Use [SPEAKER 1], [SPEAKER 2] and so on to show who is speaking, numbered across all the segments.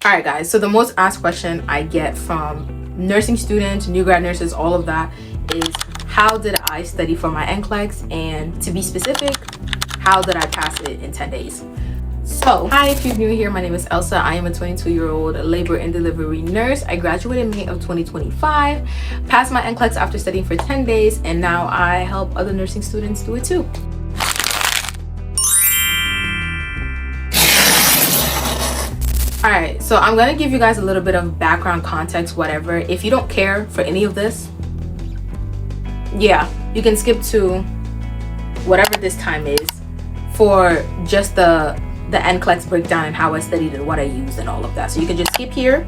[SPEAKER 1] Alright guys, so the most asked question I get from nursing students, new grad nurses, all of that is how did I study for my NCLEX, and to be specific, how did I pass it in 10 days? So, hi, if you're new here, my name is Elsa. I am a 22-year-old labor and delivery nurse. I graduated in May of 2025, passed my NCLEX after studying for 10 days, and now I help other nursing students do it too. Alright, so I'm gonna give you guys a little bit of background context, whatever. If you don't care for any of this, yeah, you can skip to whatever this time is for just the NCLEX breakdown and how I studied and what I used and all of that. So you can just skip here.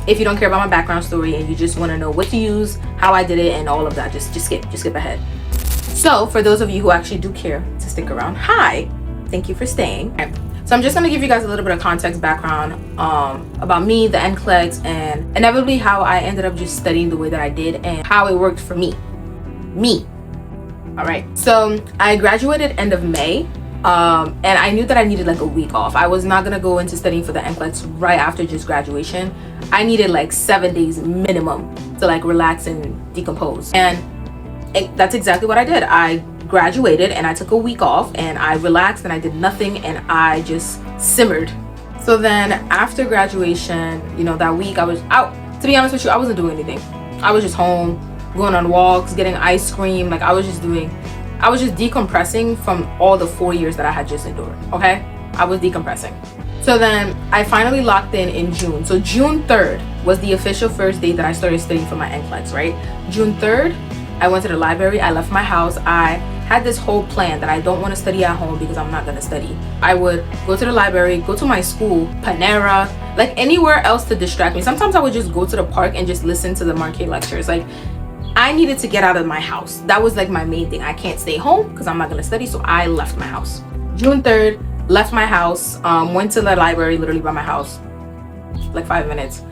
[SPEAKER 1] If you don't care about my background story and you just want to know what to use, how I did it, and all of that, just skip ahead. So for those of you who actually do care to stick around, hi, thank you for staying. Okay. So I'm just going to give you guys a little bit of context background about me, the NCLEX, and inevitably how I ended up just studying the way that I did and how it worked for me. All right, so I graduated end of May, and I knew that I needed like a week off. I was not going to go into studying for the NCLEX right after just graduation. I needed like 7 days minimum to like relax and decompose, and that's exactly what I did. I graduated and I took a week off and I relaxed and I did nothing and I just simmered. So then after graduation, you know, that week I was out. To be honest with you, I wasn't doing anything. I was just home, going on walks, getting ice cream. Like I was just decompressing from all the 4 years that I had just endured. Okay, I was decompressing. So then I finally locked in June. So June 3rd was the official first day that I started studying for my NCLEX, right? June 3rd, I went to the library. I left my house. I had this whole plan that I don't want to study at home because I'm not going to study. I would go to the library, go to my school, Panera, like anywhere else to distract me. Sometimes I would just go to the park and just listen to the Marquet lectures. Like I needed to get out of my house. That was like my main thing. I can't stay home because I'm not going to study. So I left my house. June 3rd, left my house, went to the library literally by my house, like 5 minutes.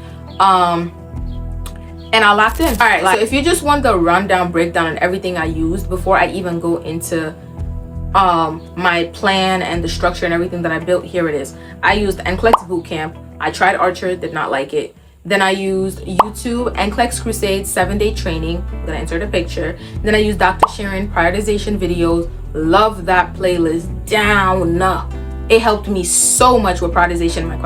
[SPEAKER 1] And I locked in. All right, so if you just want the rundown breakdown and everything I used before I even go into my plan and the structure and everything that I built, here it is. I used NCLEX Bootcamp. I tried Archer, did not like it. Then I used YouTube, NCLEX Crusade 7-day training. I'm gonna insert a picture. Then I used Dr. Sharon prioritization videos. Love that playlist down. It helped me so much with prioritization,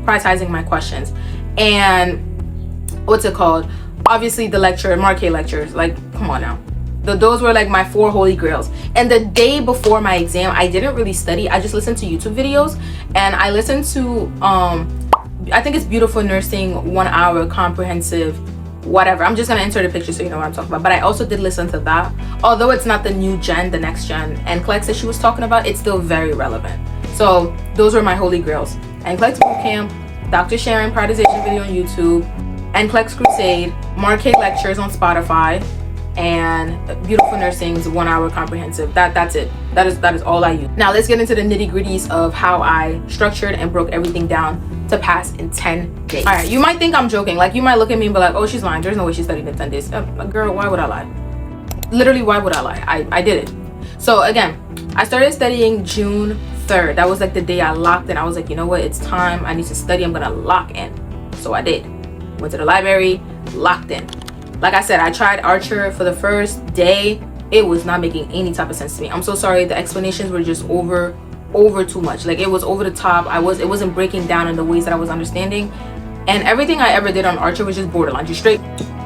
[SPEAKER 1] prioritizing my questions. And what's it called? Obviously the lecture, Marquet lectures, like come on now. Those were like my 4 holy grails. And the day before my exam, I didn't really study. I just listened to YouTube videos, and I listened to I think it's Beautiful Nursing 1 hour comprehensive whatever. I'm just gonna insert a picture so you know what I'm talking about. But I also did listen to that. Although it's not the new gen, the next gen NCLEX that she was talking about, it's still very relevant. So those were my holy grails. NCLEX Bootcamp, Dr. Sharon prioritization video on YouTube, NCLEX Crusade, Marquet lectures on Spotify, and Beautiful Nursing's 1 hour comprehensive. That's it. That is all I use. Now let's get into the nitty-gritties of how I structured and broke everything down to pass in 10 days. All right, you might think I'm joking. Like you might look at me and be like, oh, she's lying. There's no way she studied in 10 days. Girl, why would I lie? Literally, why would I lie? I did it. So again, I started studying June 3rd. That was like the day I locked in. I was like, you know what? It's time. I need to study. I'm gonna lock in. So I did. Went to the library, locked in. Like I said, I tried Archer for the first day. It was not making any type of sense to me. I'm so sorry. The explanations were just over too much. Like it was over the top. It wasn't breaking down in the ways that I was understanding. And everything I ever did on Archer was just borderline, just straight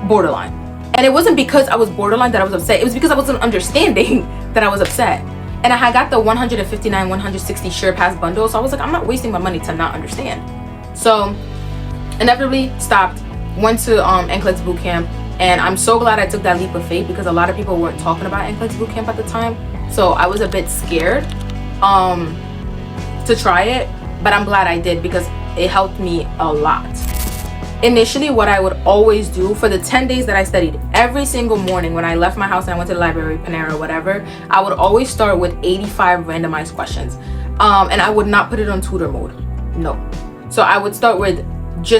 [SPEAKER 1] borderline. And it wasn't because I was borderline that I was upset. It was because I wasn't understanding that I was upset. And I had got the 159, 160 Sure Pass bundle. So I was like, I'm not wasting my money to not understand. So inevitably stopped, went to NCLEX Bootcamp, and I'm so glad I took that leap of faith because a lot of people weren't talking about NCLEX Bootcamp at the time. So I was a bit scared to try it, but I'm glad I did because it helped me a lot. Initially, what I would always do for the 10 days that I studied, every single morning when I left my house and I went to the library, Panera, whatever, I would always start with 85 randomized questions. And I would not put it on tutor mode. No. So I would start with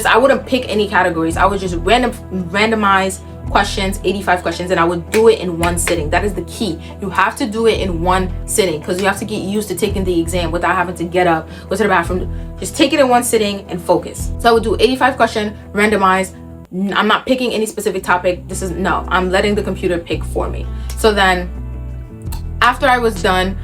[SPEAKER 1] I wouldn't pick any categories. I would just randomize questions, 85 questions, and I would do it in one sitting. That is the key. You have to do it in one sitting because you have to get used to taking the exam without having to get up, go to the bathroom. Just take it in one sitting and focus. So I would do 85 question, randomized. I'm not picking any specific topic. I'm letting the computer pick for me. So then after I was done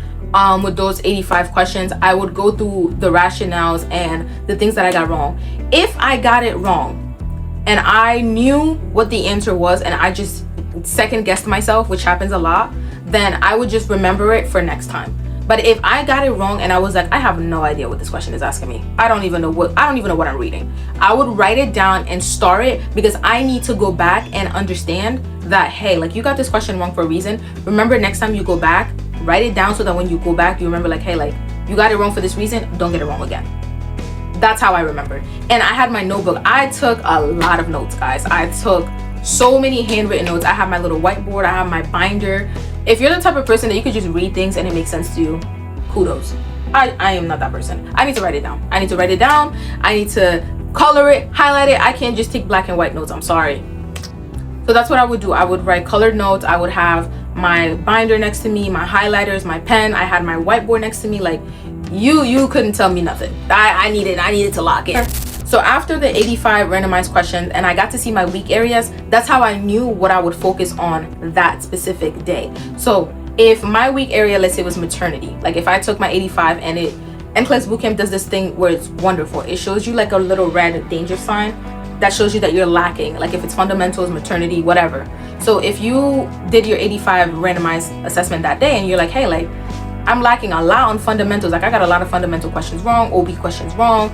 [SPEAKER 1] with those 85 questions, I would go through the rationales and the things that I got wrong. If I got it wrong and I knew what the answer was and I just second guessed myself, which happens a lot, then I would just remember it for next time. But if I got it wrong and I was like, I have no idea what this question is asking me, I don't even know what I'm reading, I would write it down and star it, because I need to go back and understand that, hey, like, you got this question wrong for a reason. Remember, next time you go back, write it down so that when you go back, you remember, like, hey, like, you got it wrong for this reason, don't get it wrong again. That's how I remember. And I had my notebook. I took a lot of notes, guys. I took so many handwritten notes. I have my little whiteboard, I have my binder. If you're the type of person that you could just read things and it makes sense to you, kudos. I am not that person. I need to write it down. I need to color it, highlight it. I can't just take black and white notes. I'm sorry. So that's what I would do. I would write colored notes. I would have my binder next to me, my highlighters, my pen. I had my whiteboard next to me. Like, you couldn't tell me nothing. I needed to lock in. So after the 85 randomized questions and I got to see my weak areas, that's how I knew what I would focus on that specific day. So if my weak area, let's say, was maternity, like if I took my 85 and NCLEX Bootcamp does this thing where it's wonderful. It shows you like a little red danger sign that shows you that you're lacking, like if it's fundamentals, maternity, whatever. So if you did your 85 randomized assessment that day and you're like, hey, like, I'm lacking a lot on fundamentals, like I got a lot of fundamental questions wrong, OB questions wrong,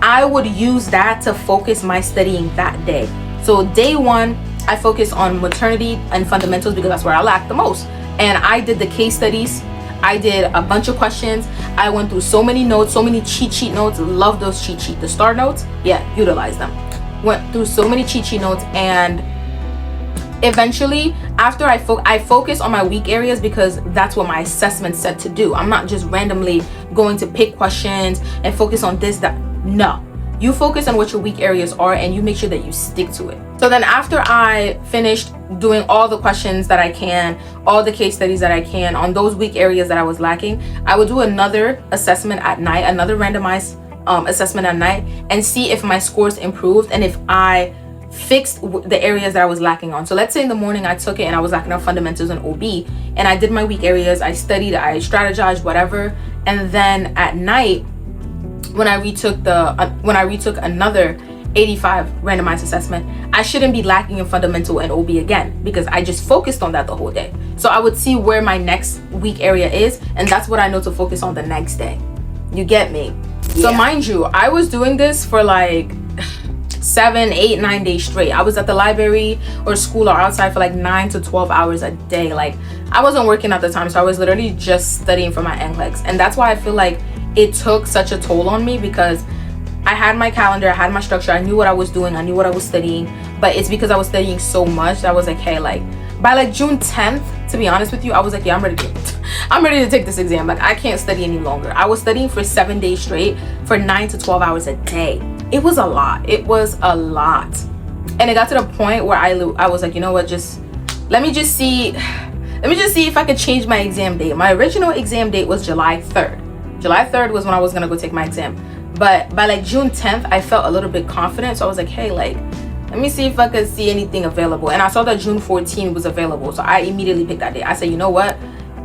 [SPEAKER 1] I would use that to focus my studying that day. So day one, I focused on maternity and fundamentals because that's where I lacked the most. And I did the case studies. I did a bunch of questions. I went through so many notes, so many cheat sheet notes. Love those cheat sheet, the star notes. Yeah, utilize them. Went through so many cheat sheet notes, and eventually, after I focus on my weak areas because that's what my assessment said to do. I'm not just randomly going to pick questions and focus on this, that. No, you focus on what your weak areas are and you make sure that you stick to it. So then after I finished doing all the questions that I can, all the case studies that I can on those weak areas that I was lacking, I would do another assessment at night, another randomized assessment at night, and see if my scores improved and if I fixed the areas that I was lacking on. So let's say in the morning I took it and I was lacking on fundamentals and OB, and I did my weak areas, I studied, I strategized, whatever, and then at night when I retook another 85 randomized assessment, I shouldn't be lacking in fundamental and OB again because I just focused on that the whole day. So I would see where my next weak area is, and that's what I know to focus on the next day. You get me? Yeah. So mind you, I was doing this for like 7, 8, 9 days straight. I was at the library or school or outside for like 9 to 12 hours a day. Like, I wasn't working at the time, so I was literally just studying for my NCLEX. And that's why I feel like it took such a toll on me, because I had my calendar, I had my structure, I knew what I was doing, I knew what I was studying, but it's because I was studying so much that I was like, hey, like by like June 10th, to be honest with you, I was like, yeah, I'm ready to take this exam. Like, I can't study any longer. I was studying for 7 days straight for 9 to 12 hours a day. It was a lot. And it got to the point where I was like, you know what, let me just see if I could change my exam date. My original exam date was July 3rd. July 3rd was when I was gonna go take my exam. But by like June 10th, I felt a little bit confident. So I was like, hey, like, let me see if I could see anything available. And I saw that June 14th was available. So I immediately picked that day. I said, you know what?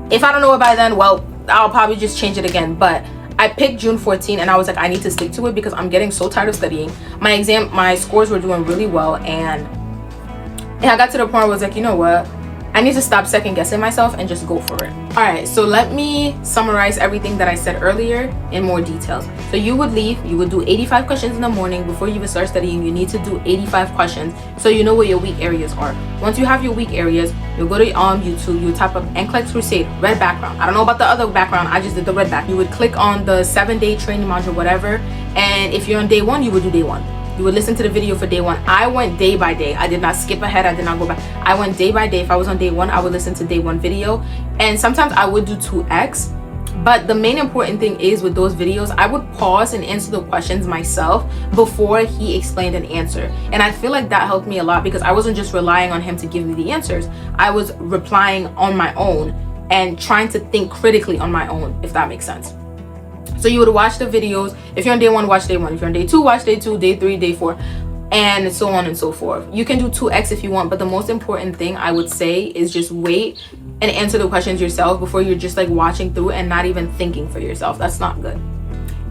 [SPEAKER 1] If I don't know it by then, well, I'll probably just change it again. But I picked June 14th and I was like, I need to stick to it because I'm getting so tired of studying. My scores were doing really well. And I got to the point where I was like, you know what? I need to stop second guessing myself and just go for it. All right, so let me summarize everything that I said earlier in more details. So you would do 85 questions in the morning. Before you even start studying, you need to do 85 questions so you know where your weak areas are. Once you have your weak areas, you'll go to YouTube, you type up NCLEX Crusade, red background. I don't know about the other background, I just did the red back. You would click on the 7-day training module, whatever, and if you're on day one, you would do day one. You would listen to the video for day one. I went day by day. I did not skip ahead. I did not go back. I went day by day. If I was on day one, I would listen to day one video. And sometimes I would do 2x. But the main important thing is with those videos, I would pause and answer the questions myself before he explained an answer. And I feel like that helped me a lot because I wasn't just relying on him to give me the answers. I was replying on my own and trying to think critically on my own, if that makes sense. So you would watch the videos. If you're on day 1, watch day 1. If you're on day 2, watch day 2, day 3, day 4, and so on and so forth. You can do 2x if you want, but the most important thing I would say is just wait and answer the questions yourself before you're just like watching through and not even thinking for yourself. That's not good.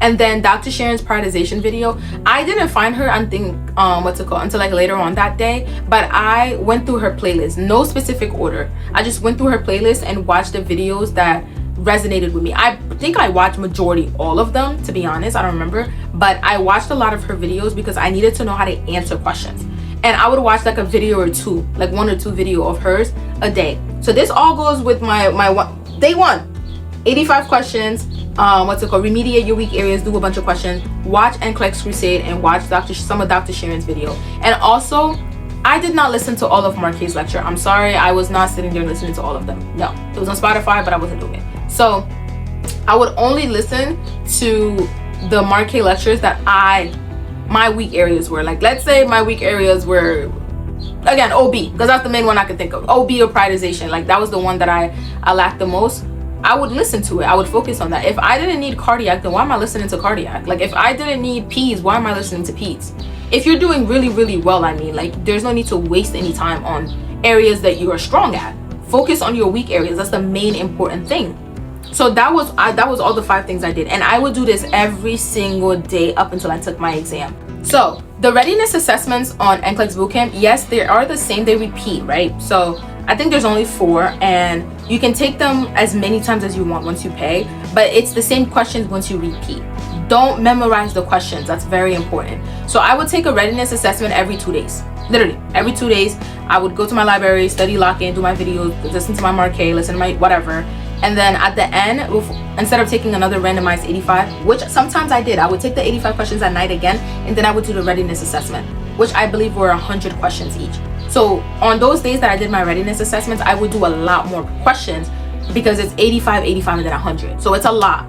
[SPEAKER 1] And then Dr. Sharon's prioritization video, I didn't find her until like later on that day, but I went through her playlist, no specific order. I just went through her playlist and watched the videos that resonated with me. I think I watched majority all of them, to be honest. I don't remember, but I watched a lot of her videos because I needed to know how to answer questions. And I would watch like a video or two, like 1 or 2 video of hers a day. So this all goes with my day 1, 85 questions. Remediate your weak areas, do a bunch of questions, watch NCLEX Crusade, and watch some of Dr. Sharon's video. And also, I did not listen to all of Marquet's lecture. I'm sorry, I was not sitting there listening to all of them. No, it was on Spotify, but I wasn't doing it. So I would only listen to the Marquet lectures that my weak areas were. Like, let's say my weak areas were, again, OB, because that's the main one I could think of. OB or prioritization, like that was the one that I lacked the most. I would listen to it. I would focus on that. If I didn't need cardiac, then why am I listening to cardiac? Like, if I didn't need peds, why am I listening to peds? If you're doing really, really well, I mean, like, there's no need to waste any time on areas that you are strong at. Focus on your weak areas. That's the main important thing. So that was all the 5 things I did, and I would do this every single day up until I took my exam. So the readiness assessments on NCLEX Bootcamp, yes, they are the same. They repeat, right? So I think there's only 4, and you can take them as many times as you want once you pay, but it's the same questions once you repeat. Don't memorize the questions. That's very important. So I would take a readiness assessment every 2 days. Literally every 2 days, I would go to my library, study lock-in, do my videos, listen to my Marquet, listen to my whatever. And then at the end, instead of taking another randomized 85, which sometimes I did, I would take the 85 questions at night again, and then I would do the readiness assessment, which I believe were 100 questions each. So on those days that I did my readiness assessments, I would do a lot more questions because it's 85, 85, and then 100. So it's a lot,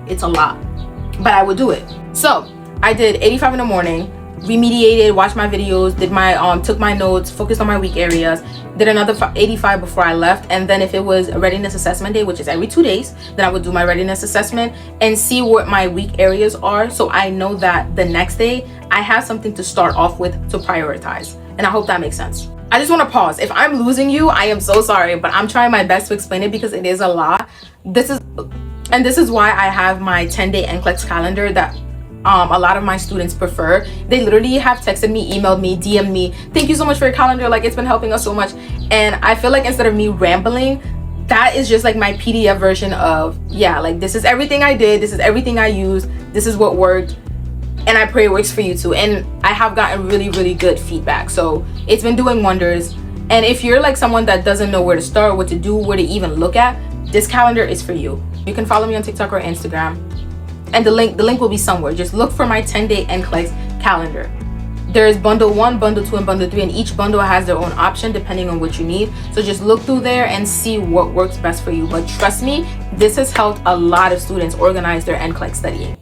[SPEAKER 1] but I would do it. So I did 85 in the morning, remediated, watched my videos, did my took my notes, focused on my weak areas, did another 85 before I left. And then if it was a readiness assessment day, which is every 2 days, then I would do my readiness assessment and see what my weak areas are, so I know that the next day I have something to start off with to prioritize. And I hope that makes sense. I just want to pause. If I'm losing you, I am so sorry, but I'm trying my best to explain it because it is a lot. This is why I have my 10-day NCLEX calendar that a lot of my students prefer. They literally have texted me, emailed me, DM'd me, thank you so much for your calendar, like it's been helping us so much. And I feel like instead of me rambling, that is just like my PDF version of, yeah, like this is everything I did, this is everything I used, this is what worked, and I pray it works for you too. And I have gotten really, really good feedback, so it's been doing wonders. And if you're like someone that doesn't know where to start, what to do, where to even look at, this calendar is for you. You can follow me on TikTok or Instagram, and the link will be somewhere. Just look for my 10-day NCLEX calendar. There's bundle 1, bundle 2, and bundle 3, and each bundle has their own option depending on what you need. So just look through there and see what works best for you. But trust me, this has helped a lot of students organize their NCLEX studying.